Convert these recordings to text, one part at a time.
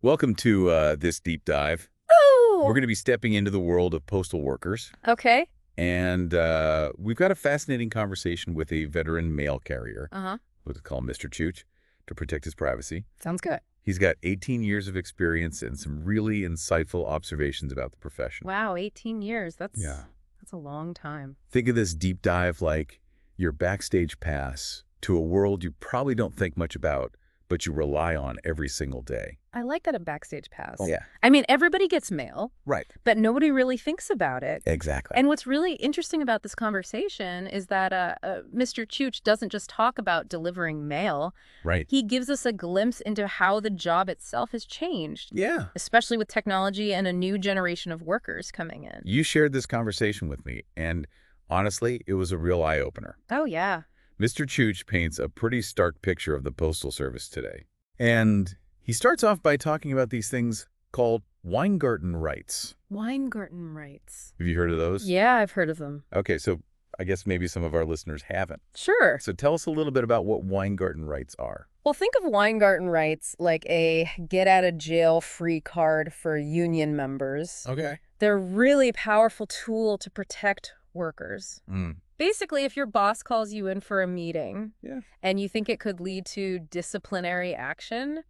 Welcome to this deep dive. We're Oh, going to be stepping into the world of postal workers, okay. and we've got a fascinating conversation with a veteran mail carrier, Uh-huh. we'll call Mr. Chooch, to protect his privacy. Sounds good. He's got 18 years of experience and some really insightful observations about the profession. Wow, 18 years. Yeah. That's a long time. Think of this deep dive like your backstage pass to a world you probably don't think much about, but you rely on every single day. I like that a backstage pass. Yeah. I mean, everybody gets mail, Right. but nobody really thinks about it. Exactly. And what's really interesting about this conversation is that Mr. Chooch doesn't just talk about delivering mail. Right. He gives us a glimpse into how the job itself has changed, Yeah. especially with technology and a new generation of workers coming in. You shared this conversation with me, and honestly, it was a real eye-opener. Oh, yeah. Mr. Chooch paints a pretty stark picture of the Postal Service today. And he starts off by talking about these things called Weingarten rights. Weingarten rights. Have you heard of those? Yeah, I've heard of them. Okay, so I guess maybe some of our listeners haven't. Sure. So tell us a little bit about what Weingarten rights are. Well, think of Weingarten rights like a get-out-of-jail-free card for union members. Okay. They're a really powerful tool to protect workers. Basically, if your boss calls you in for a meeting Yeah. and you think it could lead to disciplinary action,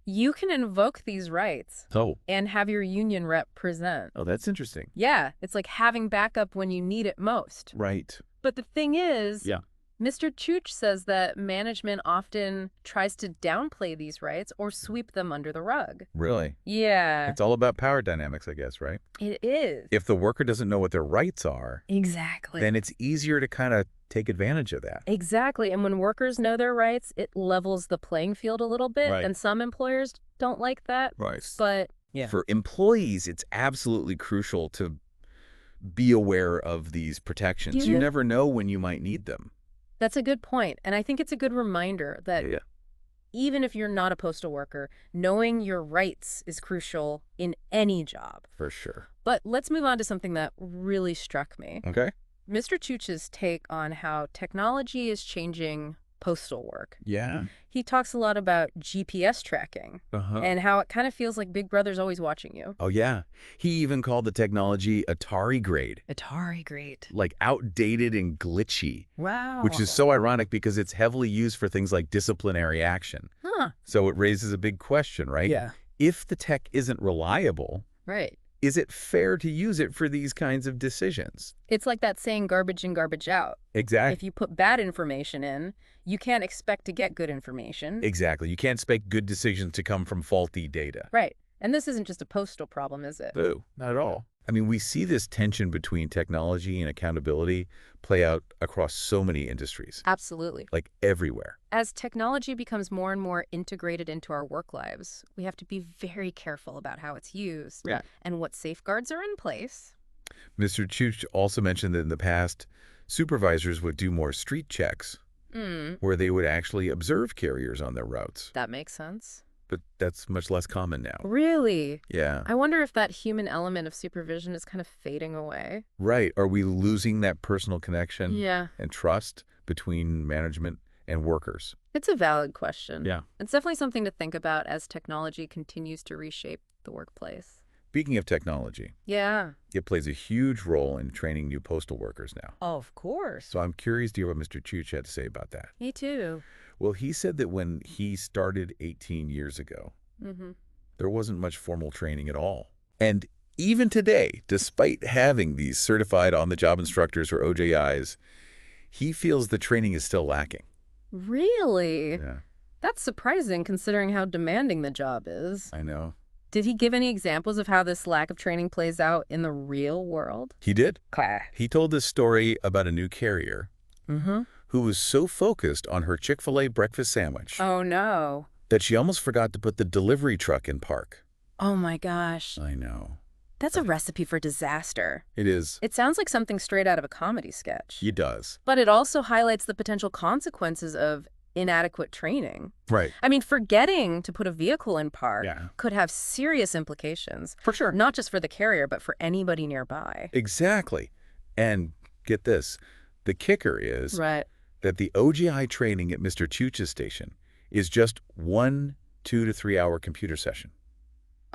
you can invoke these rights Oh. and have your union rep present. Oh, that's interesting. Yeah, it's like having backup when you need it most. Right. But the thing is, Yeah. Mr. Chooch says that management often tries to downplay these rights or sweep them under the rug. Really? Yeah, It's all about power dynamics, I guess, right? it is. If the worker doesn't know what their rights are, Exactly. then it's easier to kind of take advantage of that. Exactly. And when workers know their rights, it levels the playing field a little bit. Right. And some employers don't like that. Right. But yeah. For employees, it's absolutely crucial to be aware of these protections. Yeah. You never know when you might need them. That's a good point. And I think it's a good reminder that Yeah. even if you're not a postal worker, knowing your rights is crucial in any job. For sure. But let's move on to something that really struck me. Okay. Mr. Chooch's take on how technology is changing postal work. Yeah. He talks a lot about GPS tracking Uh-huh. and how it kind of feels like Big Brother's always watching you. Oh, yeah. He even called the technology Atari grade, Atari, great. like outdated and glitchy, Wow. which is so ironic because it's heavily used for things like disciplinary action. Huh. So it raises a big question, right? Yeah. If the tech isn't reliable, Right. is it fair to use it for these kinds of decisions? It's like that saying garbage in, garbage out. Exactly. If you put bad information in, you can't expect to get good information. Exactly. You can't expect good decisions to come from faulty data. Right. And this isn't just a postal problem, is it? No, not at all. I mean, we see this tension between technology and accountability play out across so many industries, Absolutely. like everywhere. As technology becomes more and more integrated into our work lives, we have to be very careful about how it's used Yeah. and what safeguards are in place. Mr. Chooch also mentioned that in the past, supervisors would do more street checks where they would actually observe carriers on their routes. That makes sense. But that's much less common now. Really? Yeah. I wonder if that human element of supervision is kind of fading away. Right. Are we losing that personal connection Yeah. and trust between management and workers? It's a valid question. Yeah. It's definitely something to think about as technology continues to reshape the workplace. Speaking of technology, Yeah. it plays a huge role in training new postal workers now. Of course. So I'm curious to hear what Mr. Chooch had to say about that. Me too. Well, he said that when he started 18 years ago, Mm-hmm. there wasn't much formal training at all. And even today, despite having these certified on-the-job instructors or OJIs, he feels the training is still lacking. Really? Yeah, That's surprising considering how demanding the job is. I know. Did he give any examples of how this lack of training plays out in the real world? He did. Class. He told this story about a new carrier Mm-hmm. who was so focused on her Chick-fil-A breakfast sandwich Oh, no. that she almost forgot to put the delivery truck in park. Oh, my gosh. I know. That's a recipe for disaster. It is. It sounds like something straight out of a comedy sketch. He does. But it also highlights the potential consequences of inadequate training. Right. I mean, forgetting to put a vehicle in park Yeah. could have serious implications, For sure. not just for the carrier, but for anybody nearby. Exactly. And get this, the kicker is Right. that the OGI training at Mr. Chooch's station is just 1 2 to 3 hour computer session.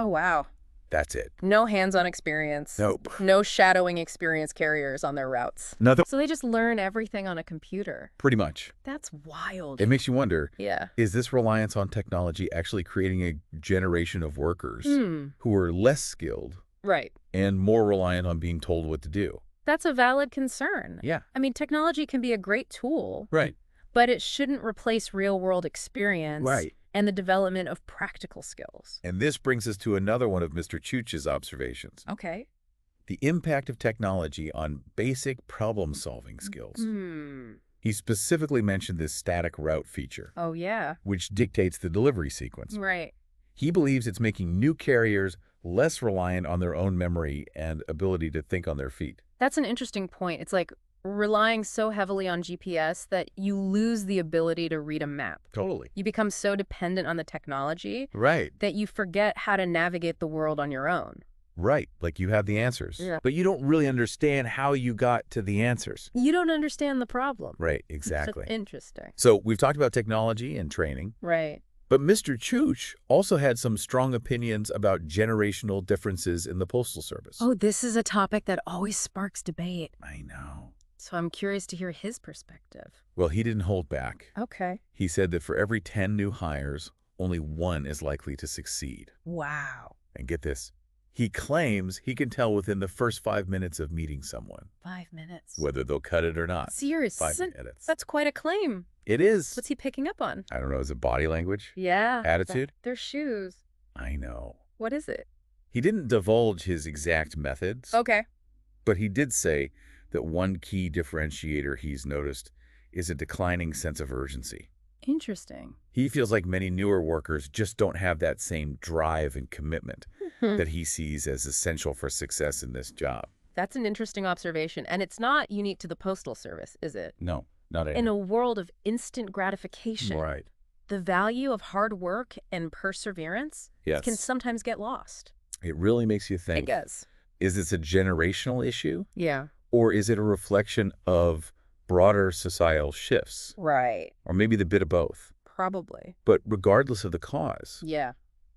Oh, wow. That's it. No hands-on experience. Nope. No shadowing experienced carriers on their routes. Nothing. So they just learn everything on a computer. Pretty much. That's wild. It makes you wonder, Yeah. is this reliance on technology actually creating a generation of workers Hmm. who are less skilled Right. and more reliant on being told what to do? That's a valid concern. Yeah. I mean, technology can be a great tool, Right. but it shouldn't replace real-world experience Right. and the development of practical skills. And this brings us to another one of Mr. Chooch's observations. Okay. The impact of technology on basic problem-solving skills. He specifically mentioned this static route feature, Oh, yeah. which dictates the delivery sequence. Right. He believes it's making new carriers less reliant on their own memory and ability to think on their feet. That's an interesting point. It's like relying so heavily on GPS that you lose the ability to read a map. Totally. You become so dependent on the technology Right. that you forget how to navigate the world on your own. Right. Like you have the answers. Yeah. But you don't really understand how you got to the answers. You don't understand the problem. Right. Exactly. Interesting. So we've talked about technology and training. Right. But Mr. Chooch also had some strong opinions about generational differences in the Postal Service. Oh, this is a topic that always sparks debate. I know. So I'm curious to hear his perspective. Well, he didn't hold back. Okay. He said that for every 10 new hires, only one is likely to succeed. Wow. And get this, he claims he can tell within the first 5 minutes of meeting someone 5 minutes. whether they'll cut it or not. Seriously? 5 minutes. That's quite a claim. It is. What's he picking up on? I don't know, is it body language? Yeah. Attitude? Their shoes. I know. What is it? He didn't divulge his exact methods, Okay. but he did say that one key differentiator he's noticed is a declining sense of urgency. Interesting. He feels like many newer workers just don't have that same drive and commitment that he sees as essential for success in this job. That's an interesting observation. And it's not unique to the Postal Service, is it? No, not In a world of instant gratification, Right. the value of hard work and perseverance Yes. can sometimes get lost. It really makes you It think, does. is this a generational issue Yeah. or is it a reflection of broader societal shifts? Right. Or maybe the bit of both. Probably. But regardless of the cause, Yeah.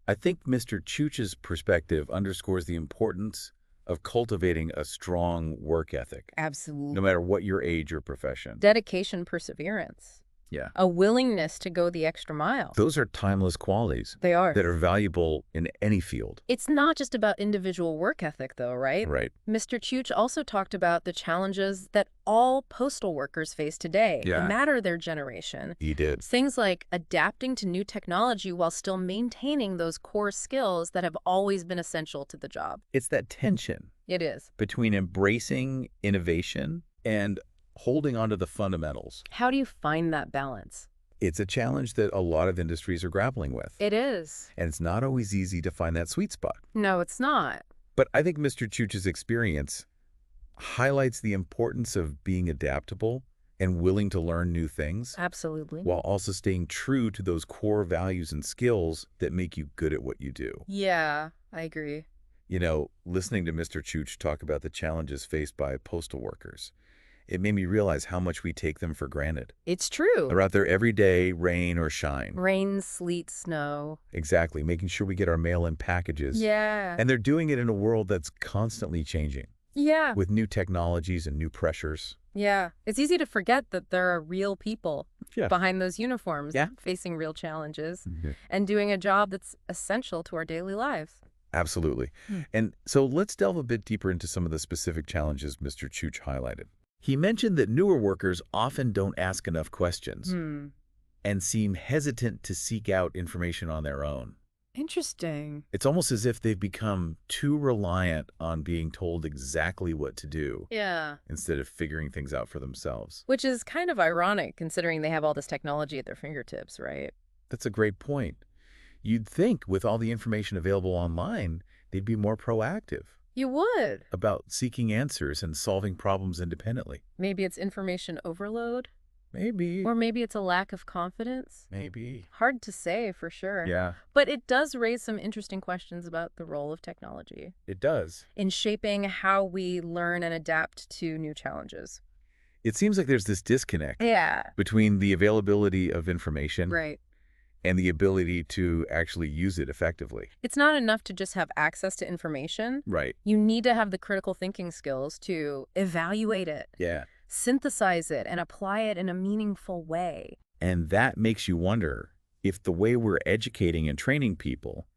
I think Mr. Chooch's perspective underscores the importance of cultivating a strong work ethic, Absolutely. no matter what your age or profession. Dedication, perseverance. Yeah. A willingness to go the extra mile. Those are timeless qualities They are. that are valuable in any field. It's not just about individual work ethic, though, right? Right. Mr. Chooch also talked about the challenges that all postal workers face today, Yeah. no matter their generation. He did. Things like adapting to new technology while still maintaining those core skills that have always been essential to the job. It's that tension It is. between embracing innovation and holding on to the fundamentals. How do you find that balance? It's a challenge that a lot of industries are grappling with. It is. And it's not always easy to find that sweet spot. No, it's not. But I think Mr. Chooch's experience highlights the importance of being adaptable and willing to learn new things Absolutely. while also staying true to those core values and skills that make you good at what you do. Yeah, I agree. You know, listening to Mr. Chooch talk about the challenges faced by postal workers, it made me realize how much we take them for granted. It's true. They're out there every day, rain or shine. Rain, sleet, snow. Exactly, making sure we get our mail in packages. Yeah. And they're doing it in a world that's constantly changing Yeah. with new technologies and new pressures. Yeah. It's easy to forget that there are real people Yeah. behind those uniforms Yeah. facing real challenges Mhm. and doing a job that's essential to our daily lives. Absolutely. And so let's delve a bit deeper into some of the specific challenges Mr. Chooch highlighted. He mentioned that newer workers often don't ask enough questions and seem hesitant to seek out information on their own. Interesting. It's almost as if they've become too reliant on being told exactly what to do Yeah. instead of figuring things out for themselves. Which is kind of ironic considering they have all this technology at their fingertips, right? That's a great point. You'd think with all the information available online, they'd be more proactive You would. about seeking answers and solving problems independently. Maybe it's information overload, Maybe. or maybe it's a lack of confidence. Maybe. Hard to say for sure. Yeah, But it does raise some interesting questions about the role of technology it does. in shaping how we learn and adapt to new challenges. It seems like there's this disconnect Yeah. between the availability of information Right. and the ability to actually use it effectively. It's not enough to just have access to information. Right. You need to have the critical thinking skills to evaluate it, Yeah. synthesize it, and apply it in a meaningful way. And that makes you wonder if the way we're educating and training people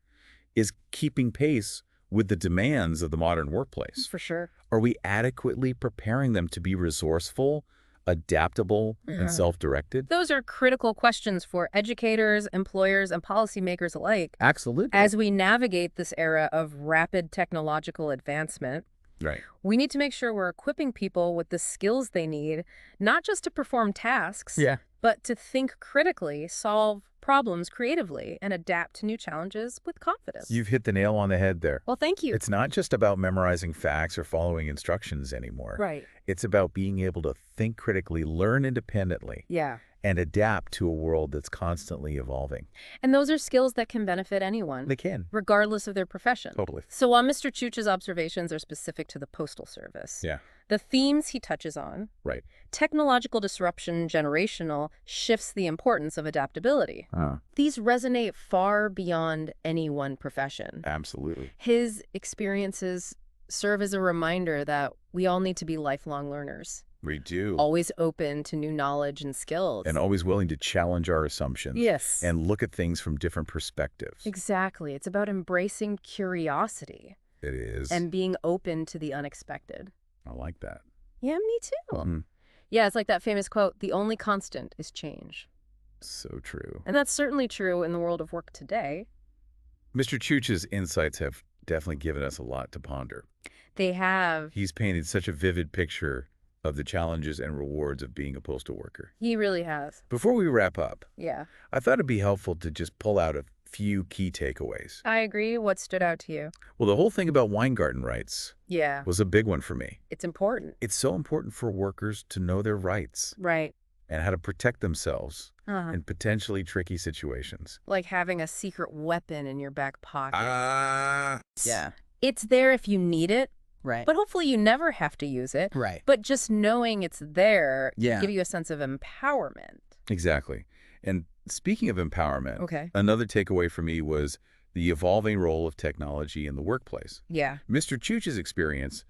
is keeping pace with the demands of the modern workplace. For sure. Are we adequately preparing them to be resourceful, adaptable, and self-directed? Those are critical questions for educators, employers, and policymakers alike. Absolutely. As we navigate this era of rapid technological advancement, Right. we need to make sure we're equipping people with the skills they need, not just to perform tasks, but to think critically, solve problems creatively, and adapt to new challenges with confidence. You've hit the nail on the head there. Well, thank you. It's not just about memorizing facts or following instructions anymore. Right. It's about being able to think critically, learn independently, Yeah. and adapt to a world that's constantly evolving. And those are skills that can benefit anyone, They can. regardless of their profession. Totally. So while Mr. Chooch's observations are specific to the Postal Service, Yeah. the themes he touches on, Right. technological disruption, generational, shifts the importance of adaptability. These resonate far beyond any one profession. Absolutely. His experiences serve as a reminder that we all need to be lifelong learners, We do. always open to new knowledge and skills. And always willing to challenge our assumptions. Yes. And look at things from different perspectives. Exactly. It's about embracing curiosity It is. and being open to the unexpected. I like that. Yeah, me too. Mhm. Yeah, it's like that famous quote, the only constant is change. So true. And that's certainly true in the world of work today. Mr. Chooch's insights have definitely given us a lot to ponder. They have. He's painted such a vivid picture of the challenges and rewards of being a postal worker. He really has. Before we wrap up, Yeah. I thought it'd be helpful to just pull out a few key takeaways. I agree. What stood out to you? Well, the whole thing about Weingarten rights Yeah. was a big one for me. It's important. It's so important for workers to know their rights Right. and how to protect themselves Uh-huh. in potentially tricky situations. Like having a secret weapon in your back pocket. Yeah. It's there if you need it, Right. but hopefully you never have to use it. Right. But just knowing it's there Yeah. give you a sense of empowerment. Exactly. And speaking of empowerment, Okay. another takeaway for me was the evolving role of technology in the workplace. Yeah. Mr. Chooch's experience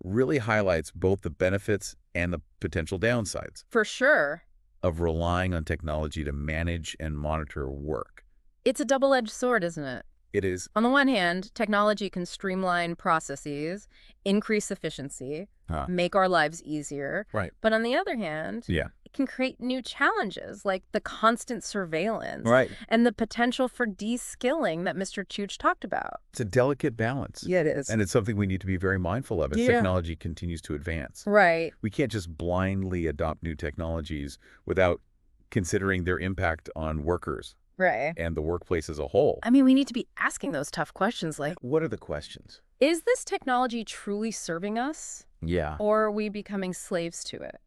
really highlights both the benefits and the potential downsides For sure. of relying on technology to manage and monitor work. It's a double-edged sword, isn't it? It is. On the one hand, technology can streamline processes, increase efficiency, make our lives easier. Right. But on the other hand, Yeah. it can create new challenges like the constant surveillance Right. and the potential for de-skilling that Mr. Chooch talked about. It's a delicate balance. Yeah, it is. And it's something we need to be very mindful of as Yeah. technology continues to advance. Right. We can't just blindly adopt new technologies without considering their impact on workers Right. and the workplace as a whole. I mean, we need to be asking those tough questions like, What are the questions? is this technology truly serving us, Yeah. or are we becoming slaves to it?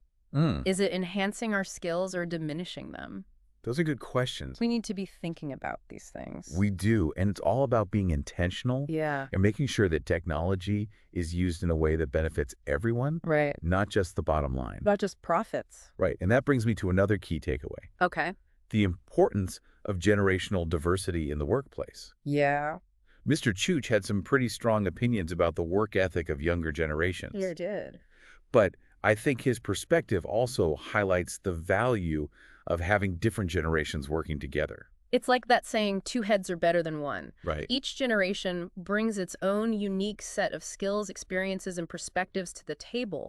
Is it enhancing our skills or diminishing them? Those are good questions. We need to be thinking about these things. We do. And it's all about being intentional Yeah. and making sure that technology is used in a way that benefits everyone, Right. not just the bottom line. Not just profits. Right. And that brings me to another key takeaway. Okay. The importance of generational diversity in the workplace. Yeah. Mr. Chooch had some pretty strong opinions about the work ethic of younger generations. He did. But I think his perspective also highlights the value of having different generations working together. It's like that saying, 2 heads are better than one. Right. Each generation brings its own unique set of skills, experiences, and perspectives to the table.